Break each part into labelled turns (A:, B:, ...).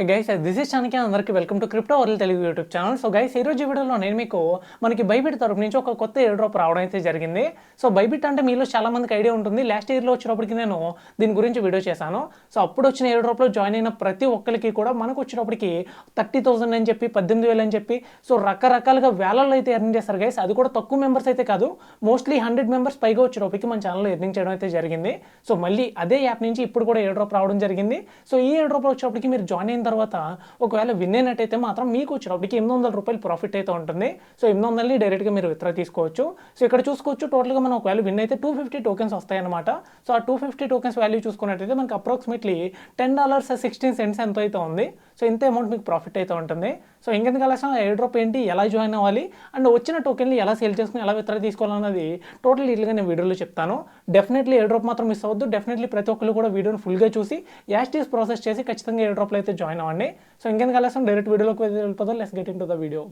A: Hey guys, this is Chanakya. అందరికీ welcome to crypto world Telugu YouTube channel. So guys, ఈ రోజు వీడియోలో నేను మీకు మనకి బైబిట్ తరపు నుంచి ఒక కొత్త ఎయిర్ డ్రాప్ రావడం అయితే జరిగింది. సో బైబిట్ అంటే మీలో చాలా మందికి ఐడియా ఉంటుంది. లాస్ట్ ఇయర్లో వచ్చినప్పటికి నేను దీని గురించి వీడియో చేశాను. సో అప్పుడు వచ్చిన ఎయిర్ డ్రాప్లో జాయిన్ అయిన ప్రతి ఒక్కరికి కూడా మనకు వచ్చినప్పటికి 30,000 అని చెప్పి 18,000 అని చెప్పి సో రకరకాలుగా వేలల్లో అయితే ఎర్నింగ్ చేస్తారు గైస్. అది కూడా తక్కువ మెంబర్స్ అయితే కాదు, మోస్ట్లీ 100 మెంబర్స్ పైగా వచ్చినప్పటికి మన ఛానల్లో ఎర్నింగ్ చేయడం అయితే జరిగింది. సో మళ్ళీ అదే యాప్ నుంచి ఇప్పుడు కూడా ఎయిర్ డ్రాప్ రావడం జరిగింది. సో ఈ ఎయిర్ డ్రాప్లో వచ్చినప్పటికి మీరు జాయిన్ అయిన తర్వాత ఒకవేళ విన్ అయినట్టయితే మాత్రం మీకు వచ్చినప్పటికి 800 రూపాయలు ప్రాఫిట్ అయితే ఉంటుంది. సో 800ని డైరెక్ట్గా మీరు విత్డ్రా తీసుకోవచ్చు. సో ఇక్కడ చూసుకోవచ్చు, టోటల్గా మనం ఒకవేళ విన్ అయితే 250 టోకెన్స్ వస్తాయన్నమాట. సో ఆ 250 టోకెన్స్ వాల్యూ చూసుకున్నట్టయితే మనకి అప్రాక్సిమేట్లీ $10.16 ఎంతో అయితే ఉంది. సో ఇంత అమౌంట్ మీకు ప్రాఫిట్ అయితే ఉంటుంది. సో ఇంకెందుకు ఆలస్యం, ఎయిర్ డ్రాప్ ఏంటి, ఎలా జాయిన్ అవ్వాలి అండ్ వచ్చిన టోకెన్లు ఎలా సేల్ చేసుకుని ఎలా విత్డ్రా తీసుకోవాలన్నది టోటల్ డీటెయిల్గా నేను వీడియోలో చెప్తాను. డెఫినెట్లీ ఎయిర్ డ్రాప్ మాత్రం మిస్ అవ్వద్దు. డెఫినెట్లీ ప్రతి ఒక్కరు కూడా వీడియోని ఫుల్గా చూసి యాస్టీస్ ప్రాసెస్ చేసి ఖచ్చితంగా ఎయిర్ డ్రాప్లో అయితే జాయిన్ అవ్వండి. సో ఇంకెందుకు ఆలస్యం, డైరెక్ట్ వీడియోలోకి వెళ్ళిపోదాం. Let's get into the video.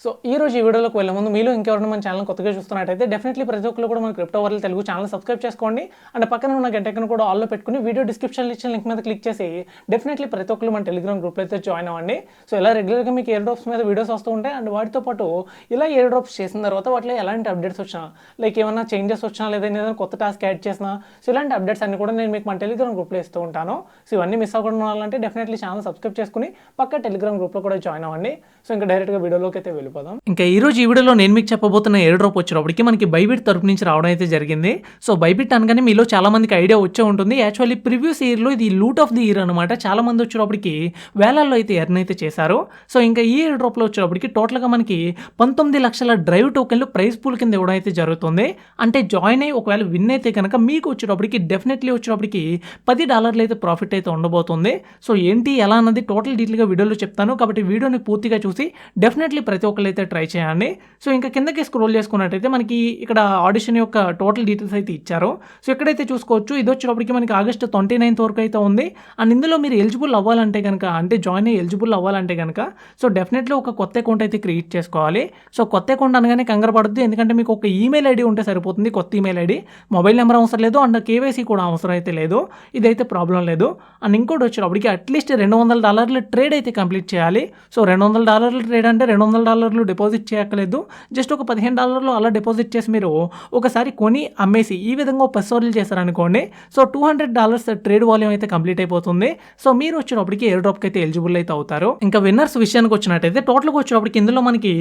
A: So ఈ రోజు ఈ వీడియోలోకి వెళ్ళే ముందు మీలో ఇంకెవరైనా మన ఛానల్ కొత్తగా చూస్తున్నట్టయితే డెఫినెట్లీ ప్రతి ఒక్కరు కూడా మన crypto world Telugu channel subscribe చేసుకోండి. అండ్ పక్కన ఉన్న గంట ఐకాన్ కూడా ఆల్లో పెట్టుకుని వీడియో డిస్క్రిప్షన్లో ఇచ్చిన లింక్ మీద క్లిక్ చేసి డెఫినెట్లీ ప్రతి ఒక్కరు మన టెలిగ్రామ్ గ్రూప్లో అయితే జాయిన్ అవ్వండి. సో ఇలా రెగ్యులర్గా మీకు ఎయిర్ డ్రాప్స్ మీద వీడియోస్ వస్తూ ఉంటాయి. అండ్ వాటితో పాటు ఇలా ఎయిర్ డ్రాప్స్ చేసిన తర్వాత వాటిలో ఎలాంటి అప్డేట్స్ వచ్చినా, లైక్ ఏమైనా చేంజెస్ వచ్చినా లేదా ఏదైనా కొత్త టాస్క్ యాడ్ చేసినా, సో ఇలాంటి అప్డేట్స్ అన్ని కూడా నేను మీకు మన టెలిగ్రామ్ గ్రూప్లో ఇస్తూ ఉంటాను. సో ఇవన్నీ మిస్ అవ్వకుండా ఉండాలంటే డెఫినెట్లీ ఛానల్ సబ్స్క్రైబ్ చేసుకుని పక్క టెలిగ్రామ్ గ్రూప్లో కూడా జాయిన్ అవ్వండి. సో ఇంకా డైరెక్ట్గా వీడియోలోకి అయితే వెళ్ళిపోదాం. ఇంకా ఈ వీడియోలో నేను మీకు చెప్పబోతున్న ఎయిర్ డ్రాప్ వచ్చినప్పటికి మనకి బైబిట్ తరపు నుంచి రావడం అయితే జరిగింది. సో బైబిట్ అనగానే మీలో చాలా మందికి ఐడియా వచ్చే ఉంటుంది. యాక్చువల్లీ ప్రీవియస్ ఇయర్లో ఇది లూట్ ఆఫ్ ది ఇయర్ అనమాట. చాలా మంది వచ్చినప్పటికి వేలల్లో అయితే ఎర్న్ అయితే చేశారు. సో ఇంకా ఈ ఎయిర్ డ్రాప్లో వచ్చినప్పటికి టోటల్గా మనకి 19 లక్షల డ్రైవ్ టోకెన్లు ప్రైజ్ పూల్ కింద ఇవ్వడం అయితే జరుగుతుంది. అంటే జాయిన్ అయ్యి ఒకవేళ విన్ అయితే కనుక మీకు వచ్చేటప్పటికి డెఫినెట్లీ వచ్చేటప్పటికి $10 అయితే ప్రాఫిట్ అయితే ఉండబోతుంది. సో ఏంటి ఎలా అన్నది టోటల్ డీటెయిల్గా వీడియోలో చెప్తాను. కాబట్టి వీడియోని పూర్తిగా చూసి డెఫినెట్లీ ప్రతి ఒక్కరు అయితే ట్రై చేయండి. సో ఇంకా కిందకి స్క్రోల్ చేసుకున్నట్టయితే మనకి ఇక్కడ ఆడిషన్ యొక్క టోటల్ డీటెయిల్స్ అయితే ఇచ్చారు. సో ఇక్కడైతే చూసుకోవచ్చు, ఇది వచ్చేటప్పటికి మనకి ఆగస్ట్ 29 వరకు అయితే ఉంది. అండ్ ఇందులో మీరు ఎలిజిబుల్ అవ్వాలంటే కనుక, అంటే జాయిన్ అయ్యి ఎలిజిబుల్ అవ్వాలంటే కనుక సో డెఫినెట్లీ ఒక కొత్త అకౌంట్ అయితే క్రియేట్ చేసుకోవాలి. సో కొత్త అకౌంట్ అనగానే కంగారు పడుతుంది, ఎందుకంటే మీకు ఒక ఈమెయిల్ ఐడి ఉంటే సరిపోతుంది. కొత్త ఈమెయిల్ ఐడి, మొబైల్ నెంబర్ అవసరం లేదు. అండ్ కేవైసీ కూడా అవసరం అయితే లేదు. ఇదైతే ప్రాబ్లం లేదు. అండ్ ఇంకోటి వచ్చేటప్పటికి అట్లీస్ట్ $200 ట్రేడ్ అయితే కంప్లీట్ చేయాలి. సో $200 ట్రేడ్ అంటే $200 డిపాజిట్ చేయక్కలేదు. జస్ట్ ఒక $15 అలా డిపాజిట్ చేసి మీరు ఒకసారి కొని అమ్మేసి ఈ విధంగా 10 సార్లు చేశారనుకోండి. సో $200 ట్రేడ్ వాల్యూమ్ అయితే కంప్లీట్ అయిపోతుంది. సో మీరు వచ్చినప్పటికి ఎయిర్ డ్రాప్కి అయితే ఎలిజిబుల్ అయితే అవుతారు. ఇంకా విన్నర్స్ విషయానికి వచ్చినట్టయితే టోటల్గా వచ్చేటప్పటికి ఇందులో మనకి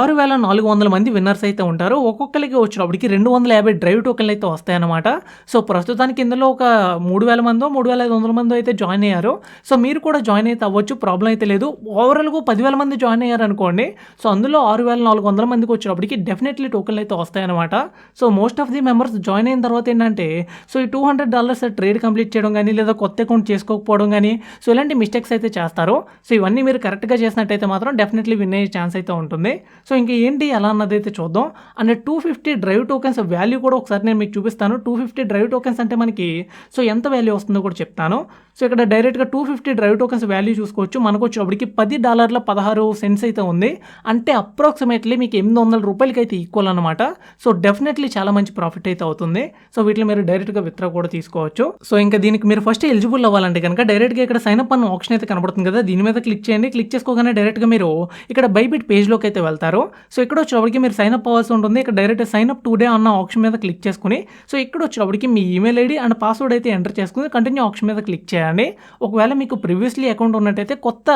A: 6,400 మంది విన్నర్స్ అయితే ఉంటారు. ఒక్కొక్కరికి వచ్చేటప్పటికి 250 డ్రైవ్ టోకెన్లు అయితే వస్తాయన్నమాట. సో ప్రస్తుతానికి ఇందులో ఒక 3,000 మందో 3,500 మందో అయితే జాయిన్ అయ్యారు. సో మీరు కూడా జాయిన్ అయితే అవ్వచ్చు, ప్రాబ్లం అయితే లేదు. ఓవరాల్గా 10,000 మంది జాయిన్ అయ్యారు అనుకోండి. సో అందులో 6,400 మందికి వచ్చేటప్పటికి డెఫినెట్లీ టోకెన్లు అయితే వస్తాయన్నమాట. So most of the members join అయిన తర్వాత ఏంటంటే సో ఈ $200 ట్రేడ్ కంప్లీట్ చేయడం కానీ లేదా కొత్త అకౌంట్ చేసుకోకపోవడం కానీ సో ఇలాంటి మిస్టేక్స్ అయితే చేస్తారు. సో ఇవన్నీ మీరు కరెక్ట్గా చేసినట్టయితే మాత్రం డెఫినెట్లీ విన్ అయ్యే ఛాన్స్ అయితే ఉంటుంది. సో ఇంకా ఏంటి ఎలా అన్నది అయితే చూద్దాం. అండ్ 250 డ్రైవ్ టోకెన్స్ వాల్యూ కూడా ఒకసారి నేను మీకు చూపిస్తాను. 250 డ్రైవ్ టోకెన్స్ అంటే మనకి సో ఎంత వాల్యూ వస్తుందో కూడా చెప్తాను. సో ఇక్కడ డైరెక్ట్గా 250 డ్రైవ్ టోకెన్స్ వాల్యూ చూసుకోవచ్చు. మనకు వచ్చేటప్పటికి $10.16 అయితే ఉంది. అంటే అప్రాక్సిమేట్లీ మీకు $800 అయితే ఈక్వల్ అనమాట. సో డెఫినెట్లీ చాలా మంచి ప్రాఫిట్ అయితే అవుతుంది. సో వీటిలో మీరు డైరెక్ట్గా విత్డ్రా కూడా తీసుకోవచ్చు. సో ఇంకా దీనికి మీరు ఫస్ట్ ఎలిజిబుల్ అవ్వాలంటే కనుక డైరెక్ట్గా ఇక్కడ సైన్ అప్ అన్న ఆప్షన్ అయితే కనబడుతుంది కదా, దీని మీద క్లిక్ చేయండి. క్లిక్ చేసుకోగానే డైరెక్ట్గా మీరు ఇక్కడ బైబిట్ పేజ్లోకి అయితే వెళ్తారు. సో ఇక్కడ వచ్చేటప్పటికి మీరు సైన్ అప్ అవ్వాల్సి ఉంటుంది. ఇక్కడ డైరెక్ట్ సైన్ అప్ టుడే అన్న ఆప్షన్ మీద క్లిక్ చేసుకుని సో ఇక్కడ వచ్చేటప్పటికి మీ ఈమెయిల్ ఐడి అండ్ పాస్వర్డ్ అయితే ఎంటర్ చేసుకుని కంటిన్యూ ఆప్షన్ మీద క్లిక్ చేయండి. ఒకవేళ మీకు ప్రీవియస్లీ అకౌంట్ ఉన్నట్టయితే కొత్త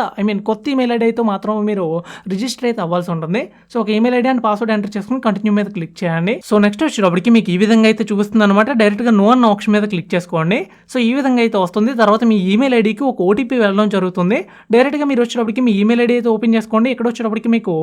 A: ఈమెయిల్ ఐడి అయితే మాత్రం మీరు రిజిస్టర్ అయితే అవ్వాల్సి ఉంటుంది. సో ఒక email ID and password enter చేసుకుని కంటిన్యూ మీద క్లిక్ చేయండి. సో నెక్స్ట్ వచ్చేటప్పటికి మీకు ఈ విధంగా అయితే చూపిస్తుంది అనమాట. డైరెక్ట్గా నో అన్న ఆప్షన్ మీద క్లిక్ చేసుకోండి. సో ఈ విధంగా అయితే వస్తుంది. తర్వాత మీ ఈమెయిల్ ఐడికి ఒక ఓటీపీ వెళ్ళడం జరుగుతుంది. డైరెక్ట్గా మీరు వచ్చేటప్పటికి మీ ఈమెయిల్ ఐడి అయితే ఓపెన్ చేసుకోండి. ఇక్కడ వచ్చేటప్పటికి మీకు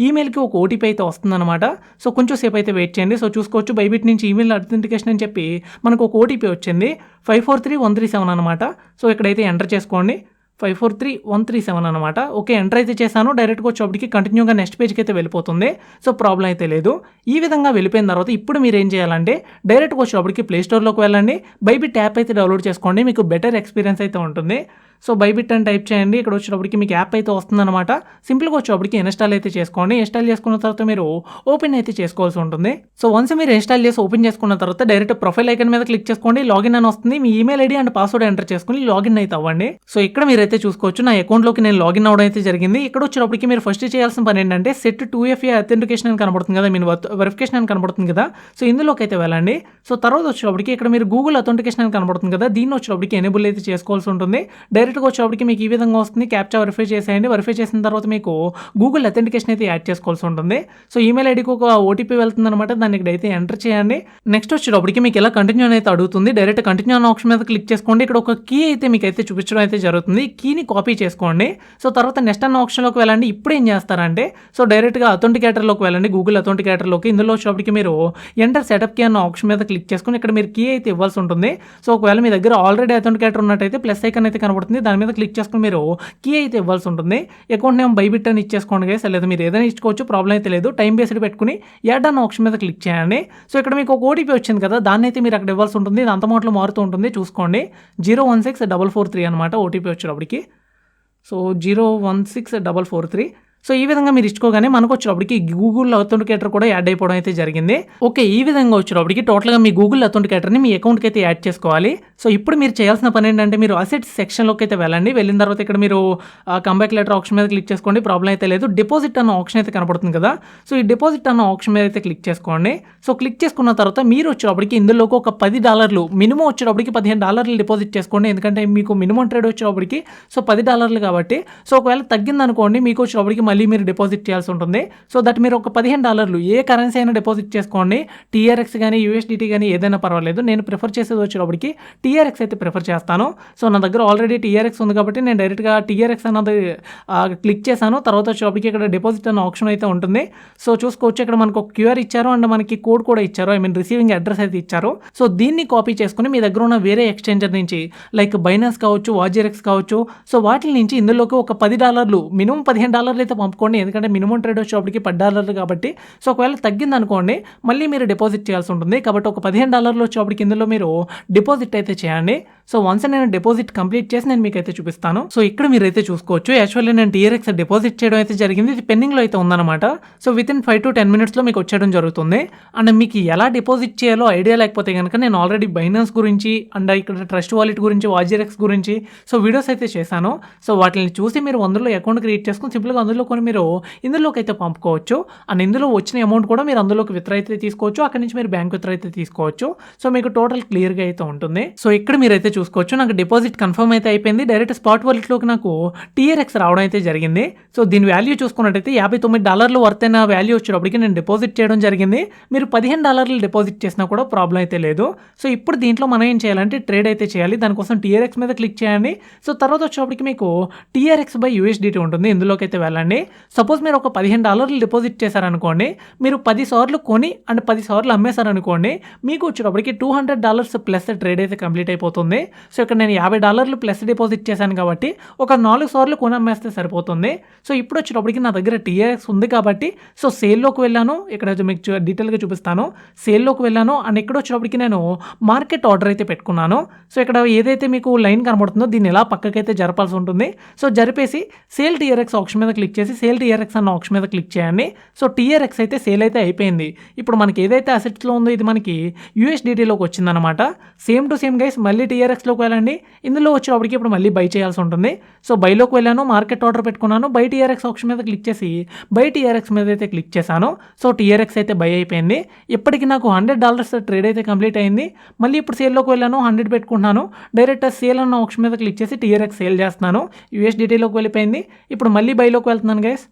A: ఈమెయిల్కి ఒక ఓటీపీ అయితే వస్తుంది అనమాట. సో కొంచెం సేపు అయితే వెయిట్ చేయండి. సో చూసుకోవచ్చు, బైబిట్ నుంచి ఈమెయిల్ అథెంటికేషన్ అని చెప్పి మనకు ఒక ఓటీపీ వచ్చింది 543137 అనమాట. సో ఇక్కడైతే ఎంటర్ చేసుకోండి. 543137 అనమాట. ఓకే, ఎంటర్ అయితే చేశాను. డైరెక్ట్గా వచ్చేటప్పటికి కంటిన్యూగా నెక్స్ట్ పేజ్కి అయితే వెళ్ళిపోతుంది. సో ప్రాబ్లం అయితే లేదు. ఈ విధంగా వెళ్ళిపోయిన తర్వాత ఇప్పుడు మీరు ఏం చేయాలంటే డైరెక్ట్గా వచ్చేటప్పటికి ప్లే స్టోర్లోకి వెళ్ళండి. బైబిట్ యాప్ అయితే డౌన్లోడ్ చేసుకోండి. మీకు బెటర్ ఎక్స్పీరియన్స్ అయితే ఉంటుంది. సో బైబిట్ అని టైప్ చేయండి. ఇక్కడ వచ్చేటప్పటికి మీకు యాప్ అయితే వస్తుందన్నమాట. సింపుల్గా వచ్చేటప్పటికి ఇన్స్టాల్ అయితే చేసుకోండి. ఇన్స్టాల్ చేసుకున్న తర్వాత మీరు ఓపెన్ అయితే చేసుకోవాల్సి ఉంటుంది. సో వన్స్ మీరు ఇన్స్టాల్ చేసి ఓపెన్ చేసుకున్న తర్వాత డైరెక్ట్ ప్రొఫైల్ ఐకన్ మీద క్లిక్ చేసుకోండి. లాగిన్ అని వస్తుంది. మీ email ID and password enter చేసుకుని లాగిన్ అయితే అవ్వండి. సో ఇక్కడ మీరైతే చూసుకోవచ్చు నా అకౌంట్లోకి నేను లాగిన్ అవ్వడం అయితే జరిగింది. ఇక్కడ వచ్చేటప్పటికి మీరు ఫస్ట్ చేయాల్సిన పని ఏంటంటే సెట్ 2FA అథెంటికేషన్ అని కనబడుతుంది కదా, మీన్ వెరిఫికేషన్ అని కనబడుతుంది కదా. సో ఇందులోకి అయితే వెళ్ళండి. సో తర్వాత వచ్చేటప్పటికి ఇక్కడ మీరు గూగుల్ అథెంటికేషన్ అని కనబడుతుంది కదా, దీన్ని వచ్చేటప్పటికి ఎనేబుల్ అయితే చేసుకోవాల్సి ఉంటుంది. డైరెక్ట్గా వచ్చేటప్పటికి మీకు ఈ విధంగా వస్తుంది. క్యాప్చా వెరిఫై చేసేయండి. వెరిఫై చేసిన తర్వాత మీకు గూగుల్ అథెంటికేషన్ అయితే యాడ్ చేసుకోవాల్సి ఉంటుంది. సో ఈమెయిల్ ఐడికి ఒక ఓటీపీ వెళ్తుంది అనమాట, దాన్ని ఇక్కడ అయితే ఎంటర్ చేయండి. నెక్స్ట్ వచ్చేటప్పటికి మీకు ఇలా కంటిన్యూ అయితే అడుగుతుంది. డైరెక్ట్ కంటిన్యూ అన్న ఆప్షన్ మీద క్లిక్ చేసుకోండి. ఇక్కడ ఒక కీ అయితే మీకు అయితే చూపించడం అయితే జరుగుతుంది. కీని కాపీ చేసుకోండి. సో తర్వాత నెక్స్ట్ అన్న ఆప్షన్లోకి వెళ్ళండి. ఇప్పుడు ఏం చేస్తారంటే సో డైరెక్ట్గా అథెంటికేటర్లోకి వెళ్ళండి. గూగుల్ అథెంటికేటర్లోకి ఇందులో వచ్చేటప్పటికి మీరు ఎంటర్ సెటప్ కీ అన్న ఆప్షన్ మీద క్లిక్ చేసుకుని ఇక్కడ మీరు కీ అయితే ఇవ్వాల్సి ఉంటుంది. సో ఒకవేళ మీ దగ్గర ఆల్రెడీ అథెంటికేటర్ ఉన్నట్టయితే ప్లస్ ఐకన్ అయితే కనబడుతుంది, దాని మీద క్లిక్ చేసుకుని మీరు కీ అయితే ఇవ్వాల్సి ఉంటుంది. అకౌంట్ నేమ్ బైబిట్ అని ఇచ్చేసుకోండి గైస్, లేదా మీరు ఏదైనా ఇచ్చుకోవచ్చు, ప్రాబ్లం అయితే లేదు. టైం బేస్డ్ పెట్టుకుని యాడ్ అన్న ఆప్షన్ మీద క్లిక్ చేయండి. సో ఇక్కడ మీకు ఒక ఓటీపీ వచ్చింది కదా, దాన్ని అయితే మీరు అక్కడ ఇవ్వాల్సి ఉంటుంది. ఇది అంత మాటలు మారుతూ ఉంటుంది, చూసుకోండి. 016443 అనమాట ఓటీపీ వచ్చేటప్పటికి. సో 016443. సో ఈ విధంగా మీరు ఇచ్చుకోగానే మనకు వచ్చేటప్పటికి గూగుల్ అథెంటికేటర్ కూడా యాడ్ అయిపోవడం అయితే జరిగింది. ఓకే, ఈ విధంగా వచ్చేటప్పటికి టోటల్గా మీ గూగుల్ అథెంటికేటర్ని మీ అకౌంట్కి అయితే యాడ్ చేసుకోవాలి. సో ఇప్పుడు మీరు చేయాల్సిన పని ఏంటంటే మీరు అసెట్స్ సెక్షన్లోకి అయితే వెళ్ళండి. వెళ్ళిన తర్వాత ఇక్కడ మీరు కంబ్యాక్ లెటర్ ఆప్షన్ మీద క్లిక్ చేసుకోండి, ప్రాబ్లం అయితే లేదు. డిపాజిట్ అన్న ఆప్షన్ అయితే కనపడుతుంది కదా, సో ఈ డిపాజిట్ అన్న ఆప్షన్ మీద అయితే క్లిక్ చేసుకోండి. సో క్లిక్ చేసుకున్న తర్వాత మీరు వచ్చేటప్పటికి ఇందులోకి ఒక $10 మినిమం వచ్చేటప్పటికి $15 డిపాజిట్ చేసుకోండి. ఎందుకంటే మీకు మినిమం ట్రేడ్ వచ్చేటప్పటికి సో $10 కాబట్టి. సో ఒకవేళ తగ్గిందనుకోండి మీకు వచ్చేటప్పటికి మళ్ళీ మీరు డిపాజిట్ చేయాల్సి ఉంటుంది. సో దట్ మీరు ఒక $15 ఏ కరెన్సీ అయినా డిపాజిట్ చేసుకోండి. TRX కానీ USDT కానీ ఏదైనా పర్వాలేదు. నేను ప్రిఫర్ చేసేది వచ్చేటప్పటికి TRX అయితే ప్రిఫర్ చేస్తాను. సో నా దగ్గర ఆల్రెడీ TRX ఉంది కాబట్టి నేను డైరెక్ట్గా TRX అన్నది క్లిక్ చేశాను. తర్వాత వచ్చేటప్పటికి ఇక్కడ డిపాజిట్ అన్న ఆప్షన్ అయితే ఉంటుంది. సో చూసుకోవచ్చు ఇక్కడ మనకు ఒక QR ఇచ్చారు అండ్ మనకి కోడ్ కూడా ఇచ్చారు, రిసీవింగ్ అడ్రస్ అయితే ఇచ్చారు. సో దీన్ని కాపీ చేసుకుని మీ దగ్గర ఉన్న వేరే ఎక్స్చేంజర్ నుంచి లైక్ బైనాన్స్ కావచ్చు, వాజెరెక్స్ కావచ్చు, సో వాటి నుంచి ఇందులోకి ఒక $10 మినిమం $15 అయితే పంపుకోండి. ఎందుకంటే మినిమం ట్రేడ్ వచ్చేటప్పటికి $10 కాబట్టి. సో ఒకవేళ తగ్గింది అనుకోండి మళ్ళీ మీరు డిపాజిట్ చేయాల్సి ఉంటుంది. కాబట్టి ఒక $15 వచ్చేటప్పటికి ఇందులో మీరు డిపాజిట్ అయితే చేయండి. సో వన్స్ నేను డిపాజిట్ కంప్లీట్ చేసి నేను మీకు అయితే చూపిస్తాను. సో ఇక్కడ మీరు అయితే చూసుకోవచ్చు. యాక్చువల్లీ నేను TRX డిపాజిట్ చేయడం అయితే జరిగింది. ఇది పెండింగ్లో అయితే ఉందన్నమాట. సో వితిన్ 5 to 10 minutesలో మీకు వచ్చేయడం జరుగుతుంది. అండ్ మీకు ఎలా డిపాజిట్ చేయాలో ఐడియా లేకపోతే కనుక నేను ఆల్రెడీ బైనాన్స్ గురించి అండ్ ఇక్కడ ట్రస్ట్ వాలెట్ గురించి, వాజెరెక్స్ గురించి సో వీడియోస్ అయితే చేశాను. సో వాటిని చూసి మీరు అందులో అకౌంట్ క్రియేట్ చేసుకుని సింపుల్గా అందులో కొన్ని మీరు ఇందులోకి అయితే పంపుకోవచ్చు. అండ్ ఇందులో వచ్చిన అమౌంట్ కూడా మీరు అందులోకి విత్డ్రా అయితే తీసుకోవచ్చు. అక్కడి నుంచి మీరు బ్యాంక్ విత్డ్రా అయితే తీసుకోవచ్చు. సో మీకు టోటల్ క్లియర్గా అయితే ఉంటుంది. సో ఇక్కడ మీరు అయితే చూసుకోవచ్చు నాకు డిపాజిట్ కన్ఫర్మ్ అయితే అయిపోయింది. డైరెక్ట్ స్పాట్ వాలెట్లోకి నాకు TRX రావడం అయితే జరిగింది. సో దీని వాల్యూ చూసుకున్నట్టయితే $59 వర్త్ అయిన వాల్యూ వచ్చేటప్పటికి నేను డిపాజిట్ చేయడం జరిగింది. మీరు $15 డిపాజిట్ చేసినా కూడా ప్రాబ్లం అయితే లేదు. సో ఇప్పుడు దీంట్లో మనం ఏం చేయాలంటే ట్రేడ్ అయితే చేయాలి. దానికోసం TRX మీద క్లిక్ చేయండి. సో తర్వాత వచ్చేటప్పటికి మీకు TRX/USDT ఉంటుంది, ఇందులోకి అయితే వెళ్ళండి. సపోజ్ మీరు ఒక $15 డిపాజిట్ చేశారనుకోండి, మీరు 10 సార్లు కొని అండ్ 10 సార్లు అమ్మేశారనుకోండి, మీకు వచ్చేటప్పటికి $200 ప్లస్ ట్రేడ్ అయితే కంప్లీట్ అయిపోతుంది. సో ఇక్కడ నేను $50 ప్లస్ డిపాజిట్ చేశాను కాబట్టి ఒక 4 సార్లు కొని అమ్మేస్తే సరిపోతుంది. సో ఇప్పుడు వచ్చేటప్పటికి నా దగ్గర TRX ఉంది కాబట్టి సో సేల్లోకి వెళ్ళాను. ఇక్కడ మీకు డీటెయిల్గా చూపిస్తాను. సేల్లోకి వెళ్ళాను అండ్ ఇక్కడ వచ్చేటప్పటికి నేను మార్కెట్ ఆర్డర్ అయితే పెట్టుకున్నాను. సో ఇక్కడ ఏదైతే మీకు లైన్ కనబడుతుందో దీన్ని ఎలా పక్కకైతే జరపాల్సి ఉంటుంది. సో జరిపేసి సేల్ TRX ఆప్షన్ మీద క్లిక్ చేసి సేల్ TRX అన్న ఆప్షన్ మీద క్లిక్ చేయండి. సో TRX అయితే సేల్ అయితే అయిపోయింది. ఇప్పుడు మనకి ఏదైతే అసెట్స్లో ఉందో ఇది మనకి USDTలోకి వచ్చిందనమాట. సేమ్ టు సేమ్ గైస్ మళ్ళీ TRXలోకి వెళ్ళండి. ఇందులో వచ్చేటప్పటికి ఇప్పుడు మళ్ళీ బై చేయాల్సి ఉంటుంది. సో బైలోకి వెళ్ళాను, మార్కెట్ ఆర్డర్ పెట్టుకున్నాను. బై TRX ఆప్షన్ మీద క్లిక్ చేసి బై TRX మీద అయితే క్లిక్ చేశాను. సో TRX అయితే బై అయిపోయింది. ఇప్పటికి నాకు $100 ట్రేడ్ అయితే కంప్లీట్ అయింది. మళ్ళీ ఇప్పుడు సేల్లోకి వెళ్ళాను, 100 పెట్టుకుంటున్నాను. డైరెక్ట్ సేల్ అన్న ఆప్షన్ మీద క్లిక్ చేసి TRX సేల్ చేస్తున్నాను. USDTలోకి వెళ్ళిపోయింది. ఇప్పుడు మళ్ళీ బైలోకి వెళ్తున్నాను గైస్.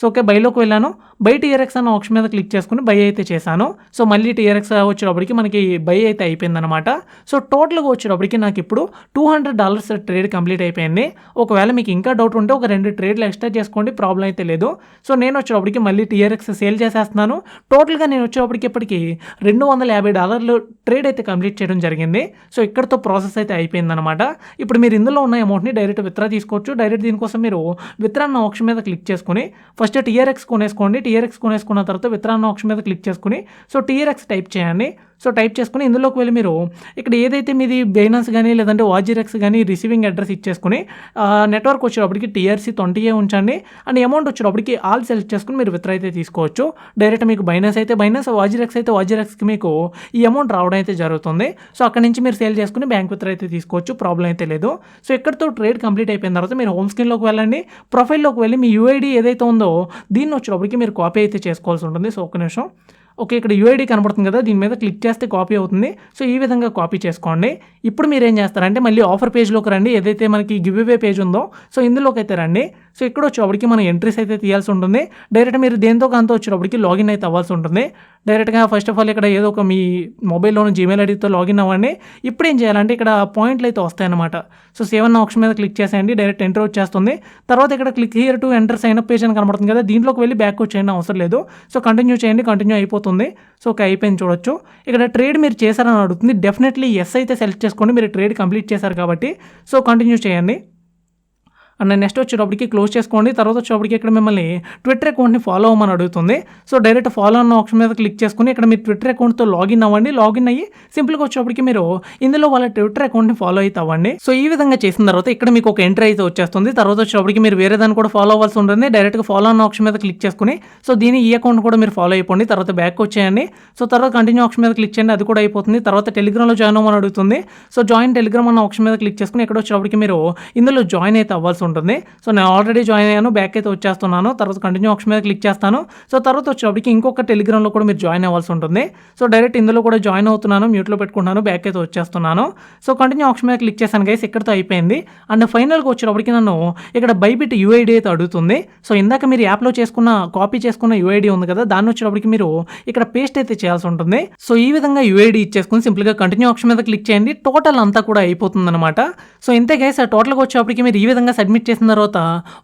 A: సో ఓకే, బైలోకి వెళ్ళాను. బై TRX అన్న ఆప్షన్ మీద క్లిక్ చేసుకుని బై అయితే చేశాను. సో మళ్ళీ TRX వచ్చేటప్పటికి మనకి బై అయితే అయిపోయిందనమాట. సో టోటల్గా వచ్చేటప్పటికి నాకు ఇప్పుడు $200 ట్రేడ్ కంప్లీట్ అయిపోయింది. ఒకవేళ మీకు ఇంకా డౌట్ ఉంటే ఒక 2 ట్రేడ్లు ఎక్స్ట్రా చేసుకోండి, ప్రాబ్లం అయితే లేదు. సో నేను వచ్చేటప్పటికి మళ్ళీ TRX సేల్ చేసేస్తున్నాను. టోటల్గా నేను వచ్చేటప్పటికి ఇప్పటికి $250 ట్రేడ్ అయితే కంప్లీట్ చేయడం జరిగింది. సో ఇక్కడతో ప్రాసెస్ అయితే అయిపోయిందనమాట. ఇప్పుడు మీరు ఇందులో ఉన్న అమౌంట్ని డైరెక్ట్ విత్డ్రా తీసుకోవచ్చు. డైరెక్ట్ దీనికోసం మీరు విత్డ్రా అన్న ఆప్షన్ మీద క్లిక్ చేసుకుని ఫస్ట్ TRX కొనేసుకోండి. TRX కొనేసుకున్న తర్వాత విత్డ్రా అన్న ఆప్షన్ మీద క్లిక్ చేసుకుని సో TRX టైప్ చేయండి. సో టైప్ చేసుకుని ఇందులోకి వెళ్ళి మీరు ఇక్కడ ఏదైతే మీది బైనాన్స్ కానీ లేదంటే వాజిరెక్స్ కానీ రిసీవింగ్ అడ్రస్ ఇచ్చేసుకుని నెట్వర్క్ వచ్చేటప్పటికి TRC 20 ఉంచండి. అండ్ అమౌంట్ వచ్చేటప్పటికి ఆల్ సెలెక్ట్ చేసుకుని మీరు విత్డ్రా అయితే తీసుకోవచ్చు. డైరెక్ట్ మీకు బైనాన్స్ అయితే బైనాన్స్, వాజిరెక్స్ అయితే వాజిరెక్స్కి మీకు ఈ అమౌంట్ రావడం అయితే జరుగుతుంది. సో అక్కడ నుంచి మీరు సేల్ చేసుకుని బ్యాంక్ విత్డ్రా అయితే తీసుకోవచ్చు, ప్రాబ్లం అయితే లేదు. సో ఇక్కడితో ట్రేడ్ కంప్లీట్ అయిపోయిన తర్వాత మీరు హోమ్ స్క్రీన్లోకి వెళ్ళండి. ప్రొఫైల్లోకి వెళ్ళి మీ UID ఏదైతే ఉందో దీన్ని వచ్చేటప్పటికి మీరు కాపీ అయితే చేసుకోవాల్సి ఉంటుంది. సో ఒక్క నిమిషం. ఓకే, ఇక్కడ UID కనబడుతుంది కదా, దీని మీద క్లిక్ చేస్తే కాపీ అవుతుంది. సో ఈ విధంగా కాపీ చేసుకోండి. ఇప్పుడు మీరు ఏం చేస్తారంటే మళ్ళీ ఆఫర్ పేజ్లోకి రండి, ఏదైతే మనకి గివ్ అవే పేజ్ ఉందో సో ఇందులోకి అయితే రండి. సో ఇక్కడ వచ్చేటప్పటికి మనం ఎంట్రీస్ అయితే తీయాల్సి ఉంటుంది. డైరెక్ట్ మీరు దేంతో కాంతో వచ్చేటప్పటికి లాగిన్ అయితే అవ్వాల్సి ఉంటుంది. డైరెక్ట్గా ఫస్ట్ ఆఫ్ ఆల్ ఇక్కడ ఏదో ఒక మీ మొబైల్లోని Gmail ఐడితో లాగిన్ అవ్వండి. ఇప్పుడు ఏం చేయాలంటే ఇక్కడ పాయింట్లు అయితే వస్తాయన్నమాట. సో సేవ్ అన్న ఆప్షన్ మీద క్లిక్ చేసేయండి, డైరెక్ట్ ఎంటర్ వచ్చేస్తుంది. తర్వాత ఇక్కడ click here to enter sign up page అని కనబడుతుంది కదా, దీంట్లోకి వెళ్ళి బ్యాక్ వచ్చేయండి, అవసరం లేదు. సో కంటిన్యూ చేయండి, కంటిన్యూ అయిపోతుంది. సో ఓకే అయిపోయింది చూడొచ్చు. ఇక్కడ ట్రేడ్ మీరు చేశారని అడుగుతుంది, డెఫినెట్లీ ఎస్ అయితే సెలెక్ట్ చేసుకోండి, మీరు ట్రేడ్ కంప్లీట్ చేశారు కాబట్టి. సో కంటిన్యూ చేయండి. అండ్ నెక్స్ట్ వచ్చేటప్పటికి క్లోజ్ చేసుకోండి. తర్వాత వచ్చేటప్పటికి ఇక్కడ మిమ్మల్ని ట్విట్టర్ అకౌంట్ని ఫాలో అవ్వమని అడుగుతుంది. సో డైరెక్ట్ ఫాలో అన్న ఆప్షన్ మీద క్లిక్ చేసుకుని ఇక్కడ మీరు ట్విట్టర్ అకౌంట్తో లాగిన్ అవ్వండి. లాగిన్ అయ్యి సింపుల్గా వచ్చేటప్పటికి మీరు ఇందులో వాళ్ళ ట్విట్టర్ అకౌంట్ని ఫాలో అయితే అవ్వండి. సో ఈ విధంగా చేసిన తర్వాత ఇక్కడ మీకు ఒక ఎంట్రీ అయితే వచ్చేస్తుంది. తర్వాత వచ్చేటప్పటికి మీరు వేరే దాన్ని కూడా ఫాలో అవ్వాల్సి ఉంటుంది. డైరెక్ట్గా ఫాలో అన్న ఆప్షన్ మీద క్లిక్ చేసుకుని సో ఈ అకౌంట్ కూడా మీరు ఫాలో అయిపోండి. తర్వాత బ్యాక్ వచ్చేయండి. సో తర్వాత కంటిన్యూ ఆప్షన్ మీద క్లిక్ చేయండి, అది కూడా అయిపోతుంది. తర్వాత టెలిగ్రామ్లో జాయిన్ అవ్వమని అడుగుతుంది. సో జాయిన్ టెలిగ్రామ్ అన్న ఆప్షన్ మీద క్లిక్ చేసుకుని ఇక్కడ వచ్చేటప్పటికి మీరు ఇందులో జాయిన్ అయితే అవ్వాల్సి ఉంటుంది. సో నేను ఆల్రెడీ జాయిన్ అయ్యాను, బ్యాక్ అయితే వచ్చేస్తున్నాను. తర్వాత కంటిన్యూ ఆప్షన్ మీద క్లిక్ చేస్తాను. సో తర్వాత వచ్చేటప్పటికి ఇంకొక టెలిగ్రామ్లో కూడా మీరు జాయిన్ అవ్వాల్సి ఉంటుంది. సో డైరెక్ట్ ఇందులో కూడా జాయిన్ అవుతున్నాను, మ్యూట్లో పెట్టుకుంటున్నాను, బ్యాక్ అయితే వచ్చేస్తున్నాను. సో కంటిన్యూ ఆప్షన్ మీద క్లిక్ చేశాను గైస్, ఇక్కడితో అయిపోయింది. అండ్ ఫైనల్గా వచ్చేటప్పటికి నన్ను ఇక్కడ బైబిట్ UID అయితే అడుగుతుంది. సో ఇందాక మీరు యాప్లో కాపీ చేసుకున్న UID ఉంది కదా, దాన్ని వచ్చేటప్పటికి మీరు ఇక్కడ పేస్ట్ అయితే చేయాల్సి ఉంటుంది. సో ఈ విధంగా UID ఇచ్చేసుకుని సింపుల్గా కంటిన్యూ ఆప్షన్ మీద క్లిక్ చేయండి, టోటల్ అంతా కూడా అయిపోతుంది అనమాట. సో ఇంతే గైస్, టోటల్గా వచ్చేటప్పటికి మీరు ఈ విధంగా సబ్మిట్ చేసిన తర్వాత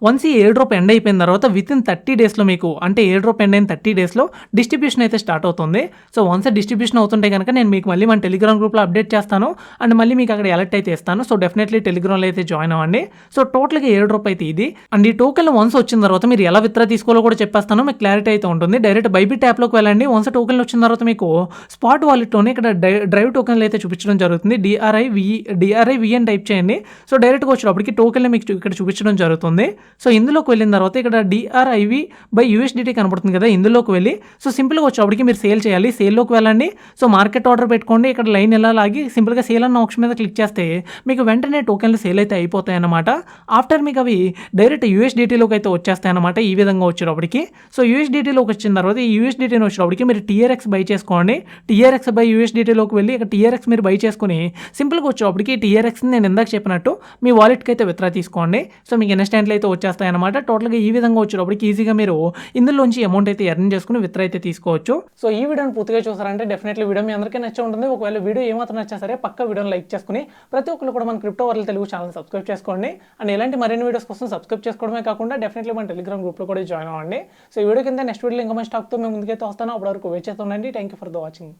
A: వన్స్ ఈ ఎయిర్ డ్రాప్ ఎండ్ అయిపోయిన తర్వాత వితిన్ 30 డేస్లో మీకు అంటే ఎయిర్ డ్రాప్ ఎండ్ అయిన 30 డేస్లో డిస్ట్రిబ్యూషన్ అయితే స్టార్ట్ అవుతుంది. సో వన్స్ డిస్ట్రిబ్యూషన్ అవుతుంటే కనుక నేను మీకు మళ్ళీ మన టెలిగ్రామ్ గ్రూప్లో అప్డేట్ చేస్తాను అండ్ మళ్ళీ మీకు అక్కడ అలర్ట్ అయితే ఇస్తాను. సో డెఫినెట్లీ టెలిగ్రామ్లో అయితే జాయిన్ అవ్వండి. సో టోటల్గా ఎయిర్ డ్రాప్ అయితే ఇది. అండ్ ఈ టోకెన్ వన్స్ వచ్చిన తర్వాత మీరు ఎలా విత్డ్రా తీసుకోవాలో కూడా చెప్పేస్తాను, మీకు క్లారిటీ అయితే ఉంటుంది. డైరెక్ట్ బైబిట్ యాప్లోకి వెళ్ళండి. వన్స్ టోకెన్లు వచ్చిన తర్వాత మీకు స్పాట్ వాలెట్లోనే ఇక్కడ డ్రైవ్ టోకెన్లు అయితే చూపించడం జరుగుతుంది. DRIV అని టైప్ చేయండి. సో డైరెక్ట్గా వచ్చేటప్పటికి టోకెన్లు మీకు ఇక్కడ చూపించడం జరుగుతుంది. సో ఇందులోకి వెళ్ళిన తర్వాత ఇక్కడ DRIV/USDT కనబడుతుంది కదా, ఇందులోకి వెళ్ళి సో సింపుల్గా వచ్చేటప్పటికి మీరు సేల్ చేయాలి. సేల్లోకి వెళ్ళండి. సో మార్కెట్ ఆర్డర్ పెట్టుకోండి. ఇక్కడ లైన్ ఎలా లాగి సింపుల్గా సేల్ అన్న ఆప్షన్ మీద క్లిక్ చేస్తే మీకు వెంటనే టోకెన్లు సేల్ అయితే అయిపోతాయి అన్నమాట. ఆఫ్టర్ మీకు అవి డైరెక్ట్ USDTలోకి అయితే వచ్చేస్తాయి అన్నమాట. ఈ విధంగా వచ్చేటప్పటికి సో USDTలోకి వచ్చిన తర్వాత ఈ USDTని వచ్చేటప్పటికి మీరు TRX బై చేసుకోండి. TRX/USDTలోకి వెళ్ళి ఇక్కడ TRX మీరు బై చేసుకుని సింపుల్గా వచ్చేటప్పటికి TRXని నేను ఇందాక చెప్పినట్టు మీ వాలెట్కి అయితే విత్డ్రా తీసుకోండి. సో మీకు ఇన్స్టెంట్లో అయితే వచ్చేస్తాయి అనమాట. టోటల్గా ఈ విధంగా వచ్చేటప్పటికి ఈజీగా మీరు ఇందులోంచి అమౌంట్ అయితే ఎర్న్ చేసుకుని విత్డ్రా అయితే తీసుకోవచ్చు. సో ఈ వీడియోని పూర్తిగా చూసారంటే డెఫినెట్లీ వీడియో మీ అందరికీ నచ్చే ఉంటుంది. ఒకవేళ వీడియో ఏమాత్రం నచ్చా సరే పక్క వీడియోని లైక్ చేసుకుని ప్రతి ఒక్కరు కూడా మన crypto world Telugu channel subscribe చేసుకోండి. అండ్ ఇలాంటి మరిన్ని వీడియోస్ కోసం సబ్స్క్రైబ్ చేసుకోవడమే కాకుండా డెఫినెట్లీ మన టెలిగ్రామ్ గ్రూప్లో కూడా జాయిన్ అవ్వండి. సో ఈ వీడియో కింద నెక్స్ట్ వీడియో ఇంకా మంచి టాక్తో మేము ముందుకైతే వస్తాను. అప్పటివరకు వెయిట్ చేస్తుండండి. Thank you for the watching.